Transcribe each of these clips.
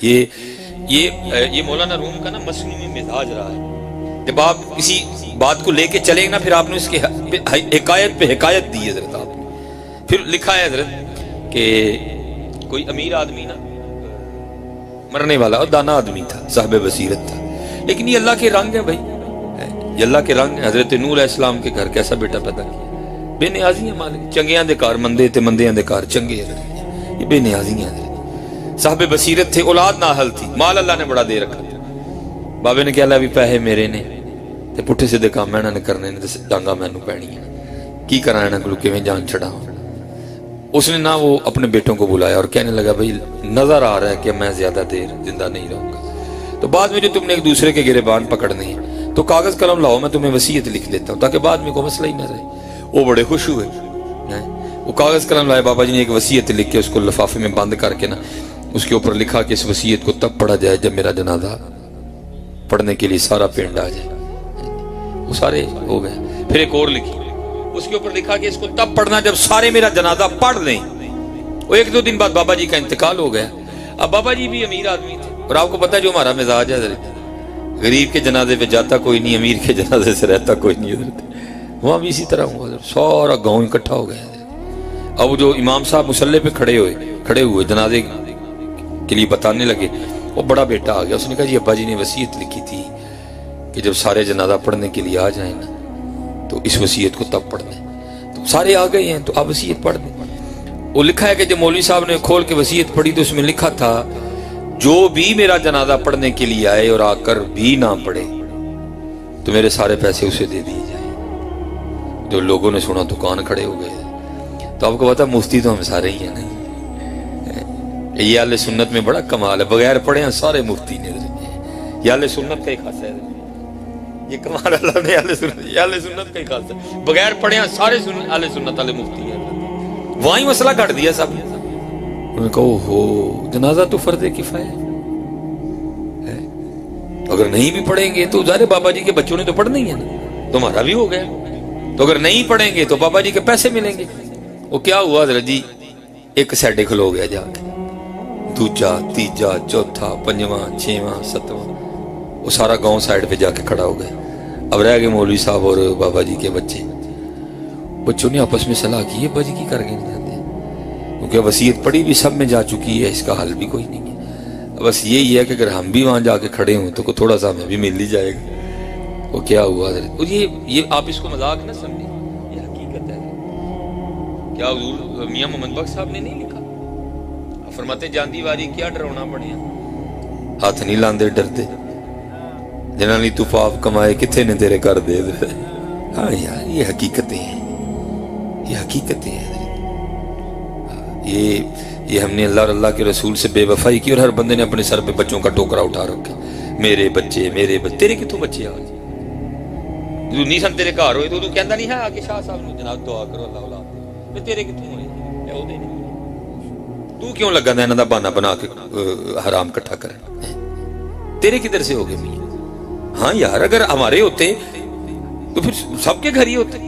یہ مولانا روم کا نا مصنوعی مزاج رہا ہے، جب آپ کسی بات کو لے کے چلیں نا پھر آپ نے اس کی حکایت پہ حکایت دی ہے حضرت آپ نے. پھر لکھا ہے حضرت کہ کوئی امیر آدمی نا مرنے والا اور دانا آدمی تھا، صاحب بصیرت تھا، لیکن یہ اللہ کے رنگ ہے بھائی، یہ اللہ کے رنگ ہے. حضرت نوح علیہ السلام کے گھر کیسا بیٹا پیدا کیا، بے نیازی ہے مالک، چنگیاں دے کار مندے تے مندیاں دے کار چنگے ہیں، یہ بے نیازی ہیں حضرت. صاحب بصیرت تھے، اولاد نااہل تھی، مال اللہ نے بڑا دے رکھا تھا. بابے نے کہا اللہ بھی پیسے میرے نے تے پٹھے سیدھے کام میں نے کرنے نے تے ڈانگا مینوں پینی ہے، کی کراں انہاں کولوں کیویں جان چھڑاواں. اس نے نہ وہ اپنے بیٹوں کو بلایا اور کہنے لگا بھائی نظر آ رہا ہے کہ میں زیادہ دیر زندہ نہیں رہوں گا، تو بعد میں جو تم نے ایک دوسرے کے گریبان پکڑنے ہیں تو کاغذ قلم لاؤ، میں تمہیں وصیت لکھ دیتا ہوں تاکہ بعد میں کوئی مسئلہ ہی نہ رہے. وہ بڑے خوش ہوئے، وہ کاغذ قلم لائے، بابا جی نے ایک وصیت لکھ کے اس کو لفافے میں بند کر کے نا اس کے اوپر لکھا کہ اس وصیت کو تب پڑھا جائے جب میرا جنازہ پڑھنے کے لیے سارا پنڈ آ جائے. وہ سارے ہو گئے. پھر ایک اور لکھی، اس کے اوپر لکھا کہ اس کو تب پڑھنا جب سارے میرا جنازہ پڑھ لیں. وہ ایک دو دن بعد بابا جی کا انتقال ہو گیا. اب بابا جی بھی امیر آدمی تھے، اور آپ کو پتہ ہے جو ہمارا مزاج ہے حضرت، غریب کے جنازے پہ جاتا کوئی نہیں، امیر کے جنازے سے رہتا کوئی نہیں حضرت. وہاں بھی اسی طرح ہوا حضرت، سارا گاؤں اکٹھا ہو گیا حضرت. اب جو امام صاحب مصلی پہ کھڑے ہوئے جنازے کے لیے بتانے لگے، وہ بڑا بیٹا آ گیا. اس نے کہا جی ابا جی نے وصیت لکھی تھی کہ جب سارے جنازہ پڑھنے کے لیے آ جائیں نا تو اس وصیت کو تب پڑھ دیں. تو سارے آ گئے ہیں تو آپ وصیت پڑھ دیں. وہ لکھا ہے کہ جب مولوی صاحب نے کھول کے وصیت پڑھی تو اس میں لکھا تھا جو بھی میرا جنازہ پڑھنے کے لیے آئے اور آ کر بھی نہ پڑھے تو میرے سارے پیسے اسے دے دیے جائیں. جو لوگوں نے سنا دکان کھڑے ہو گئے. تو آپ کو پتا مفتی تو ہم سارے ہی ہیں نا. یہ اہل سنت میں بڑا کمال ہے، بغیر پڑھے ہیں سارے مفتی نے. یہ اہل سنت کا ہی خاصہ ہے، یہ کمال اللہ نے اہل سنت کا ہی خاصہ ہے، بغیر پڑھے ہیں سارے اہل سنت والے مفتی ہیں. وہیں مسئلہ کٹ دیا سب نے. انہوں نے کہا ہو جنازہ تو فرض کفایہ ہے، اگر نہیں بھی پڑھیں گے تو ظاہر بابا جی کے بچوں نے تو پڑھنا ہی ہے نا، تمہارا بھی ہو گیا. تو اگر نہیں پڑھیں گے تو بابا جی کے پیسے ملیں گے. وہ کیا ہوا حضرت جی، ایک سیڈے کھلو گیا جا کے، دوجا تیجا چوتھا پنجواں چھواں ستواں، وہ سارا گاؤں سائڈ پہ جا کے کھڑا ہو گیا. اب رہ گئے مولوی صاحب اور بابا جی کے بچے. بچوں نے آپس میں صلاح کی، یہ بچ کی کر کے نہیں جاتے کیونکہ وصیت پڑھی بھی سب میں جا چکی ہے، اس کا حل بھی کوئی نہیں ہے. بس یہی ہے کہ اگر ہم بھی وہاں جا کے کھڑے ہوں تو تھوڑا سا ہمیں بھی مل ہی جائے گا. وہ کیا ہوا حضرت، یہ آپ اس کو مذاق نہ سمجھیں، یہ حقیقت ہے. کیا حضور میاں محمد بخش صاحب نے نہیں لکھا، فرماتے جاندی واری کیا ڈرونا بنیا، ہاتھ نہیں لاندے ڈرتے، جنہاں لی تو پاپ کمائے کتھے نے تیرے کر دے. ہاں یار یہ حقیقتیں ہیں، یہ حقیقتیں ہیں. یہ ہم نے اللہ اور اللہ کے رسول سے بے وفائی کی، اور ہر بندے نے اپنے سر پہ بچوں کا ٹوکرا اٹھا رکھا. میرے بچے تیرے کتوں بچے آج تو نہیں سن تیرے گھر ہوئے تو کہندا نہیں ہے آ کے شاہ صاحب نے جناب دعا کرو اللہ اولاد دے، تیرے کتوں ہوئے اے او دے نہیں، تو کیوں لگا انہاں دا بہانہ بنا کے حرام اکٹھا کرے، تیرے کدھر سے ہو گئے میاں. ہاں یار اگر ہمارے ہوتے تو پھر سب کے گھر ہی ہوتے.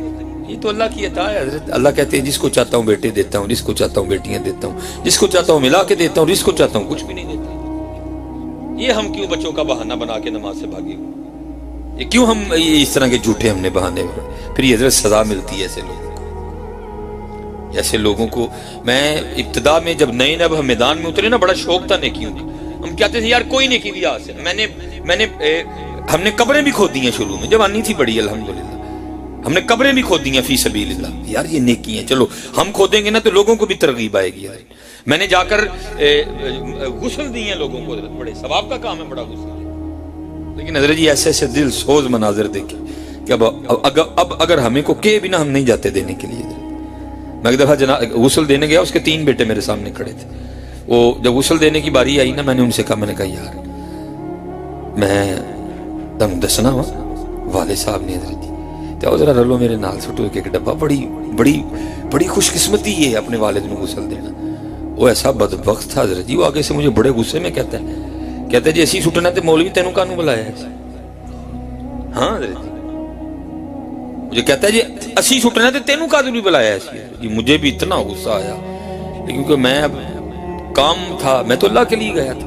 یہ تو اللہ کی عطا ہے حضرت. اللہ کہتے ہیں جس کو چاہتا ہوں بیٹے دیتا ہوں، جس کو چاہتا ہوں بیٹیاں دیتا ہوں، جس کو چاہتا ہوں ملا کے دیتا ہوں، جس کو چاہتا ہوں کچھ بھی نہیں دیتا. یہ ہم کیوں بچوں کا بہانہ بنا کے نماز سے بھاگے ہوئے، یہ کیوں ہم اس طرح کے جھوٹے ہم نے بہانے ہوئے. پھر یہ حضرت سزا ملتی ہے ایسے لوگوں کو. میں ابتدا میں جب نئے ہم میدان میں اترے نا بڑا شوق تھا نیکیوں کا. ہم کہتے تھے یار کوئی نیکی بھی آج سے. ہم نے قبریں بھی کھود دی ہیں شروع میں، جب آنی تھی بڑی الحمدللہ ہم نے قبریں بھی کھود دی ہیں فی سبیل اللہ. یار یہ نیکی ہیں، چلو ہم کھودیں گے نا تو لوگوں کو بھی ترغیب آئے گی. میں نے جا کر غسل دی ہیں لوگوں کو، بڑے ثواب کا کام ہے بڑا غسل. لیکن حضرت جی ایسے دل سوز مناظر دیکھے کہ اب اگر ہمیں کو کہ بھی نہ ہم نہیں جاتے دینے کے لیے. میں ایک دفعہ غسل دینے گیا، اس کے 3 بیٹے میرے سامنے کھڑے تھے. وہ جب غسل دینے کی باری آئی نا میں نے ان سے کہا، میں نے کہا یار میں تم دسنا وا والد صاحب نے حضرت جی تو ذرا رلو میرے نال سٹو ایک ڈبہ. بڑی خوش قسمتی ہے اپنے والد میں غسل دینا. وہ ایسا بدبخت تھا حضرت جی، وہ آگے سے مجھے بڑے غصے میں کہتا ہے جی اسی سٹنا تے مولوی تینوں کانوں بلایا ہے. ہاں حضرت جی مجھے کہتا ہے جی اسی سٹنا تے تینوں کانوں بھی بلایا ہے. جی مجھے بھی اتنا غصہ آیا کیونکہ میں اب کام تھا، میں تو اللہ کے لیے گیا تھا.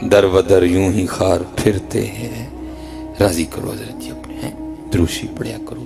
در بدر یوں ہی خار پھرتے ہیں. راضی کرو حضرت جی اپنے ہیں، دروشی پڑھیا کرو.